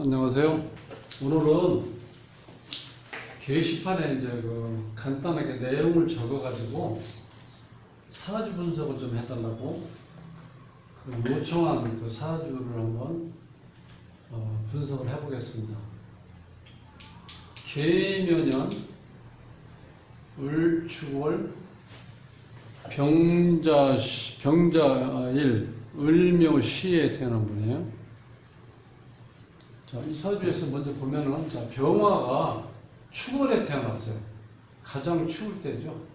안녕하세요. 오늘은 게시판에 이제 간단하게 내용을 적어가지고 사주 분석을 좀 해달라고 요청한 그 사주를 한번 분석을 해보겠습니다. 계묘년 을축월 병자일 을묘시에 태어난 분이에요. 자, 이 사주에서 먼저 보면은, 자, 병화가 축월에 태어났어요. 가장 추울 때죠.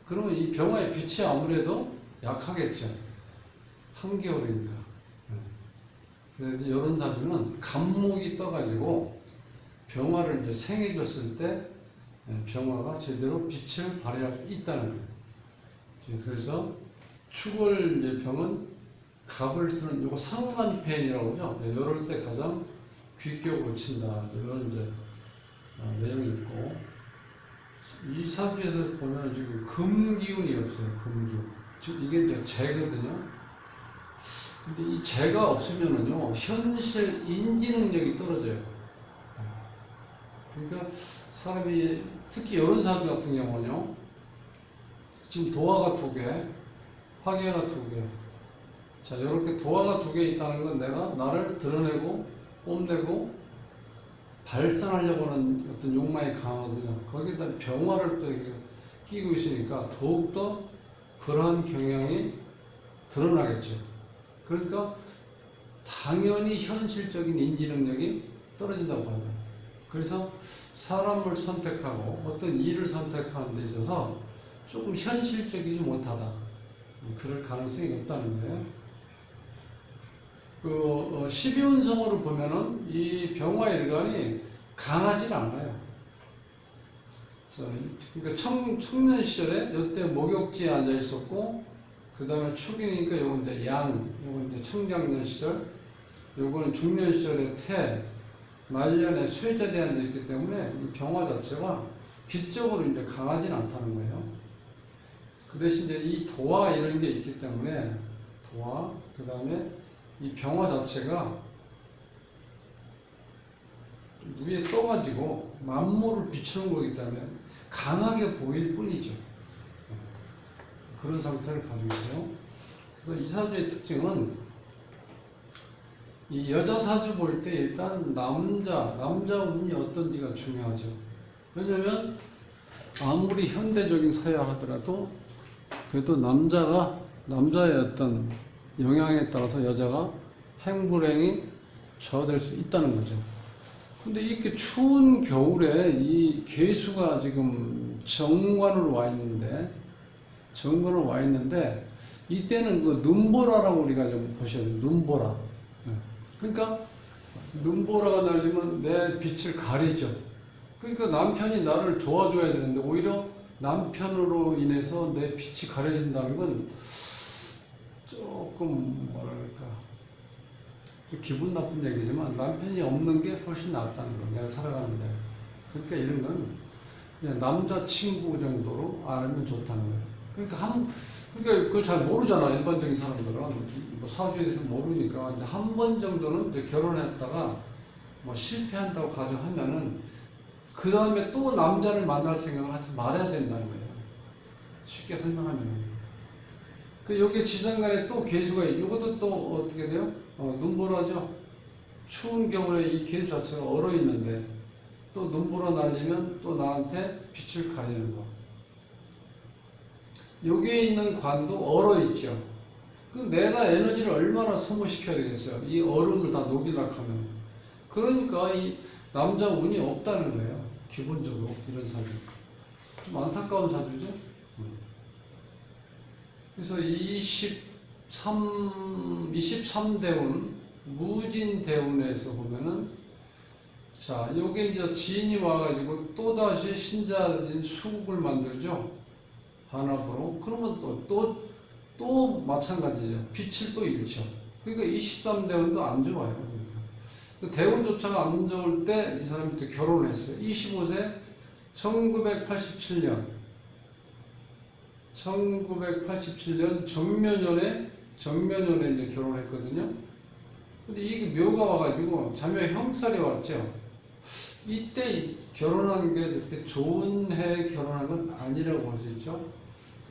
그러면 이 병화의 빛이 아무래도 약하겠죠. 한겨울이니까. 그래서 이런 사주는 간목이 떠가지고 병화를 이제 생해줬을 때 병화가 제대로 빛을 발휘할 수 있다는 거예요. 그래서 축월 이제 병은 갑을 쓰는 요거 상관편이라고 하죠. 이럴 때 가장 귀격으로 친다. 이런 이제 내용이 있고, 이 사주에서 보면 지금 금기운이 없어요. 금기운. 즉 이게 이제 재거든요. 근데 이 재가 없으면은요 현실 인지 능력이 떨어져요. 그러니까 사람이 특히 이런 사주 같은 경우는요, 지금 도화가 2개, 화개가 2개. 자, 이렇게 도화가 2개 있다는 건 내가 나를 드러내고 뽐내고 발산하려고 하는 어떤 욕망이 강하거든요. 거기다 병화를 또 끼고 있으니까 더욱더 그러한 경향이 드러나겠죠. 그러니까 당연히 현실적인 인지 능력이 떨어진다고 합니다. 그래서 사람을 선택하고 어떤 일을 선택하는 데 있어서 조금 현실적이지 못하다. 그럴 가능성이 높다는 거예요. 12운성으로 보면은 이 병화일간이 강하진 않아요. 그러니까 청년 시절에 이때 목욕지에 앉아 있었고, 그 다음에 축이니까 요건 이제 요건 이제 청장년 시절, 요거는 중년 시절에 태, 말년에 쇠자리에 앉아 있기 때문에 이 병화 자체가 기적으로 이제 강하진 않다는 거예요. 그 대신 이제 이 도화 이런 게 있기 때문에 도화, 그 다음에 이 병화 자체가 위에 떠가지고 만물을 비추는 거기 때문에 강하게 보일 뿐이죠. 그런 상태를 가지고 있어요. 그래서 이 사주의 특징은 이 여자 사주 볼 때 일단 남자 운이 어떤지가 중요하죠. 왜냐면 아무리 현대적인 사회를 하더라도 그래도 남자의 어떤 영향에 따라서 여자가 행불행이 저하될 수 있다는 거죠. 근데 이렇게 추운 겨울에 이 계수가 지금 정관으로 와 있는데 이때는 그 눈보라라고 우리가 좀 보셔야 돼요. 눈보라. 그러니까 눈보라가 날리면 내 빛을 가리죠. 그러니까 남편이 나를 도와줘야 되는데 오히려 남편으로 인해서 내 빛이 가려진다는 건 조금 뭐랄까 좀 기분 나쁜 얘기지만 남편이 없는 게 훨씬 낫다는 거, 내가 살아가는데. 그러니까 이런 건 그냥 남자친구 정도로 알면 좋다는 거예요. 그러니까 그걸 잘 모르잖아. 일반적인 사람들은 뭐 사주에 대해서 모르니까 이제 한 번 정도는 이제 결혼했다가 뭐 실패한다고 가정하면은 그 다음에 또 남자를 만날 생각을 하지 말아야 된다는 거예요. 쉽게 설명하면. 여기 지장간에 또 계수가 있고, 이것도 또 어떻게 돼요? 눈보라죠? 추운 겨울에 이 계수 자체가 얼어 있는데, 또 눈보라 날리면 또 나한테 빛을 가리는 거. 여기에 있는 관도 얼어 있죠? 내가 에너지를 얼마나 소모시켜야 되겠어요? 이 얼음을 다 녹이려고 하면. 그러니까 이 남자 운이 없다는 거예요. 기본적으로, 이런 사주. 좀 안타까운 사주죠? 그래서 23대운, 무진대운에서 보면은, 자, 요게 이제 지인이 와가지고 또다시 신자진 수국을 만들죠? 반합으로. 그러면 또 마찬가지죠. 빛을 또 잃죠. 그러니까 23대운도 안 좋아요. 그러니까. 대운조차가 안 좋을 때 이 사람이 또 결혼을 했어요. 25세, 1987년 정면연에 이제 결혼했거든요. 근데 이게 묘가 와가지고 자묘 형살이 왔죠. 이때 결혼한 게 그렇게 좋은 해에 결혼한 건 아니라고 볼 수 있죠.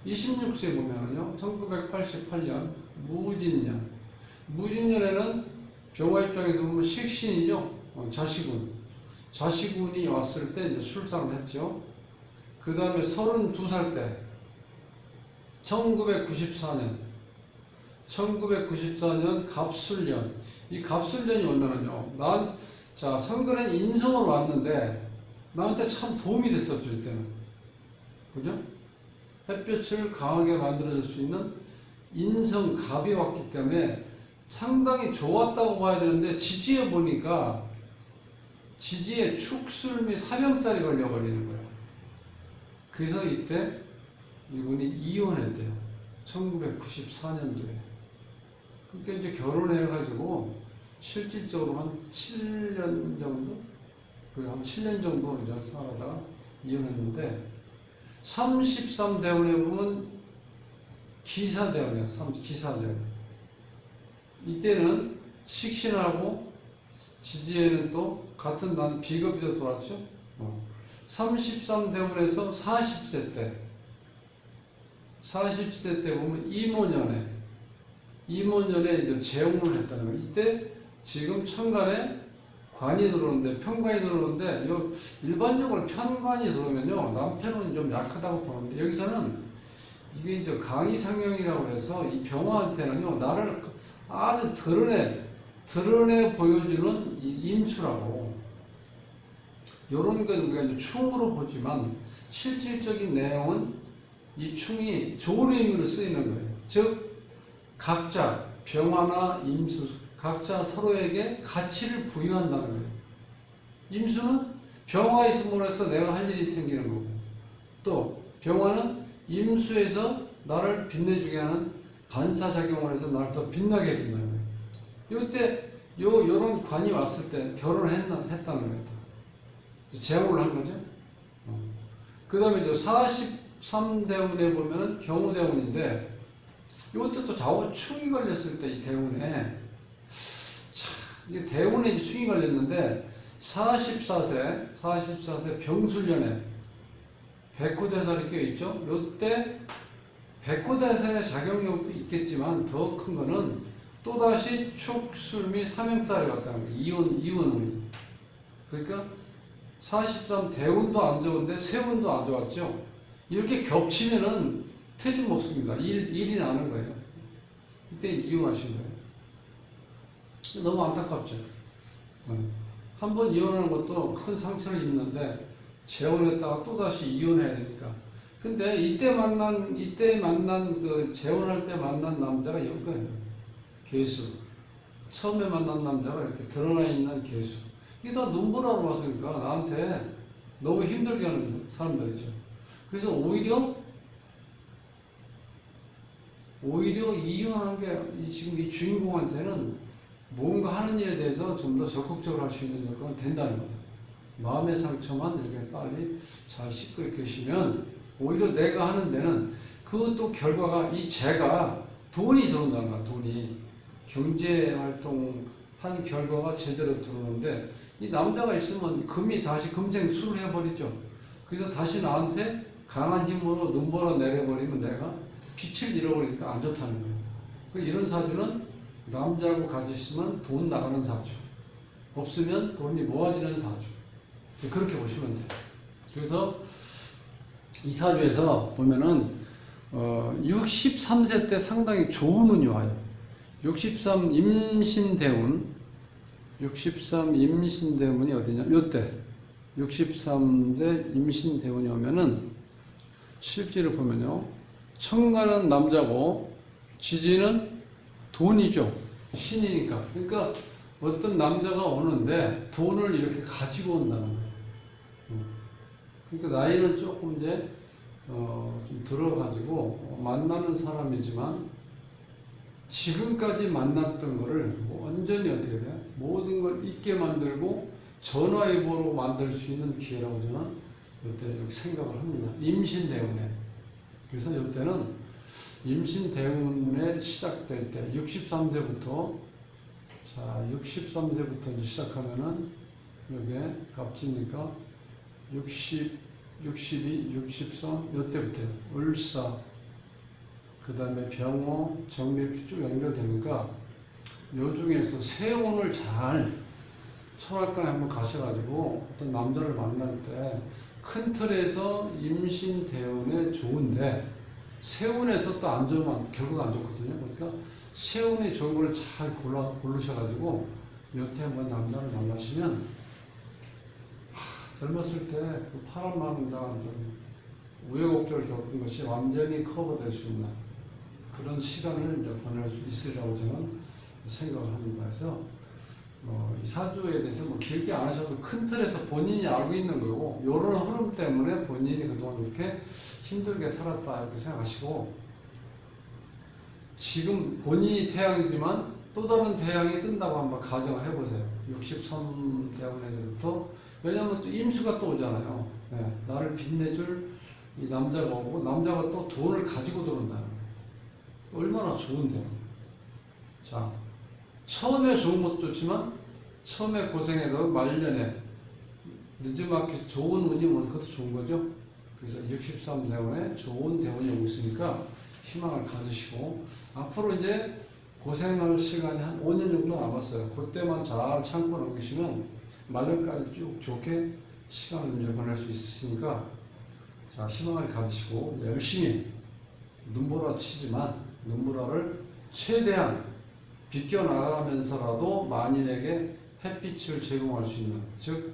26세 보면은요, 1988년 무진년. 무진년에는 병화 입장에서 보면 식신이죠. 자시군. 자시군이 왔을 때 이제 출산을 했죠. 그 다음에 32살 때, 1994년 갑술년. 이 갑술년이 오면은요, 천간에 인성으로 왔는데, 나한테 참 도움이 됐었죠, 이때는. 그죠? 햇볕을 강하게 만들어줄 수 있는 인성갑이 왔기 때문에 상당히 좋았다고 봐야 되는데, 지지에 보니까, 지지에 축술 및 사명살이 걸려버리는 거예요. 그래서 이때 이분이 이혼했대요. 1994년도에. 그러니까 이제 결혼해가지고 실질적으로 한 7년 정도? 한 7년 정도 이제 살아다가 이혼했는데, 33대운에 보면 기사대운이야. 기사대운. 이때는 식신하고 지지에는 또 같은 비겁이 돌았죠. 33대운에서 40세 때 보면 이모년에 이제 재혼을 했다는 거예요. 이때 지금 천간에 관이 들어오는데, 편관이 들어오는데, 일반적으로 편관이 들어오면요, 남편은 좀 약하다고 보는데, 여기서는 이게 이제 강의상형이라고 해서 이 병화한테는요, 나를 아주 드러내 보여주는 이 임수라고. 요런 건 우리가 이제 충으로 보지만, 실질적인 내용은 이 충이 좋은 의미로 쓰이는 거예요. 즉, 각자, 병화나 임수, 각자 서로에게 가치를 부여한다는 거예요. 임수는 병화에 있음으로 해서 내가 할 일이 생기는 거고, 또 병화는 임수에서 나를 빛내주게 하는 반사작용을 해서 나를 더 빛나게 해준다는 거예요. 이때 요런 관이 왔을 때 결혼을 했다는 거예요. 재혼을 한 거죠. 그 다음에 이제 43대운에 보면은 경우대운인데, 이것도 또 좌우충이 걸렸을 때 이 대운에, 이게 대운에 이제 충이 걸렸는데, 44세 병술년에 백호대살이 껴있죠. 이때 백호대살의 작용력도 있겠지만 더 큰 거는 또다시 축술 및 삼형살이 왔다는 거예요. 이혼운이. 그러니까 43 대운도 안 좋은데 세운도 안 좋았죠. 이렇게 겹치면은 틀림없습니다. 일이 나는 거예요. 이때 이혼하신 거예요. 너무 안타깝죠. 한번 이혼하는 것도 큰 상처를 입는데, 재혼했다가 또다시 이혼해야 되니까. 근데 이때 만난 재혼할 때 만난 남자가 이거예요. 개수. 처음에 만난 남자가 이렇게 드러나 있는 개수. 이게 다 눈보라로 왔으니까 나한테 너무 힘들게 하는 사람들이죠. 그래서 오히려 이혼한 게 지금 이 주인공한테는 뭔가 하는 일에 대해서 좀 더 적극적으로 할 수 있는 여건은 된다는 거예요. 마음의 상처만 이렇게 빨리 잘 씻고 계시면 오히려 내가 하는 데는 또 결과가 제가 돈이 들어온다는 거야. 돈이 경제활동 한 결과가 제대로 들어오는데, 이 남자가 있으면 금이 다시 금생술을 해버리죠. 그래서 다시 나한테 강한 힘으로 눈보라 내려버리면 내가 빛을 잃어버리니까 안 좋다는 거예요. 이런 사주는 남자하고 같이 있으면 돈 나가는 사주, 없으면 돈이 모아지는 사주. 그렇게 보시면 돼요. 그래서 이 사주에서 보면은 63세 때 상당히 좋은 운이 와요. 63 임신대운, 63 임신대운이 어디냐? 요때 63세 임신대운이 오면은 실제로 보면요, 천간은 남자고 지지는 돈이죠. 신이니까. 그러니까 어떤 남자가 오는데 돈을 이렇게 가지고 온다는 거예요. 그러니까 나이는 조금 이제 좀 들어가지고 만나는 사람이지만, 지금까지 만났던 거를 완전히 어떻게 돼요? 모든 걸 잊게 만들고 전화위복으로 만들 수 있는 기회라고 저는 이때 이렇게 생각을 합니다. 임신대운에. 그래서 이때는 임신대운에 시작될 때 63세부터 자, 63세부터 이제 시작하면은, 요게 값집니까? 60, 62, 63, 요때부터요. 을사, 그 다음에 병호, 정미 이렇게 쭉 연결되니까, 요 중에서 세운을 잘 철학관에 한번 가셔가지고 어떤 남자를 만날 때 큰 틀에서 임신 대운에 좋은데 세운에서 또 안 좋으면 결과가 안 좋거든요. 그러니까 세운이 좋은 걸 잘 고르셔가지고 여태 한번 남자를 만나시면 젊었을 때 그 파란만장한 우여곡절을 겪은 것이 완전히 커버될 수 있는 그런 시간을 이제 보낼 수 있으리라고 저는 생각을 합니다. 그래서 이 사주에 대해서 뭐 길게 안 하셔도 큰 틀에서 본인이 알고 있는 거고, 이런 흐름 때문에 본인이 그동안 이렇게 힘들게 살았다 이렇게 생각하시고, 지금 본인이 태양이지만 또 다른 태양이 뜬다고 한번 가정을 해보세요. 63대운에서부터. 왜냐면 또 임수가 또 오잖아요. 네, 나를 빛내줄 이 남자가 오고, 남자가 또 돈을 가지고 들어온다는 거예요. 얼마나 좋은데요. 자, 처음에 좋은 것도 좋지만 처음에 고생해도 말년에 늦지막히 좋은 운이 오는 것도 좋은 거죠. 그래서 63대운에 좋은 대운이 오고 있으니까 희망을 가지시고, 앞으로 이제 고생할 시간이 한 5년 정도 남았어요. 그때만 잘 참고 넘기시면 말년까지 쭉 좋게 시간을 이제 보낼 수 있으시니까, 자, 희망을 가지시고 열심히 눈보라 치지만 눈보라를 최대한 비껴나가면서라도 만인에게 햇빛을 제공할 수 있는, 즉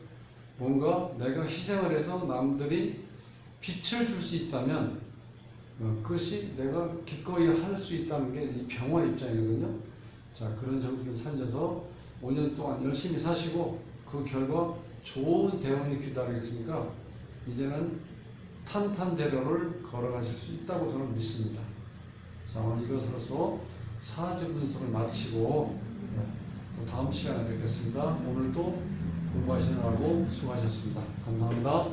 뭔가 내가 희생을 해서 남들이 빛을 줄 수 있다면 그것이 내가 기꺼이 할 수 있다는 게 이 병화 입장이거든요. 자, 그런 정신을 살려서 5년 동안 열심히 사시고 그 결과 좋은 대운이 기다리겠으니까 이제는 탄탄대로를 걸어가실 수 있다고 저는 믿습니다. 자, 오늘 이것으로서 사주 분석을 마치고 다음 시간에 뵙겠습니다. 오늘도 공부하시느라고 수고하셨습니다. 감사합니다.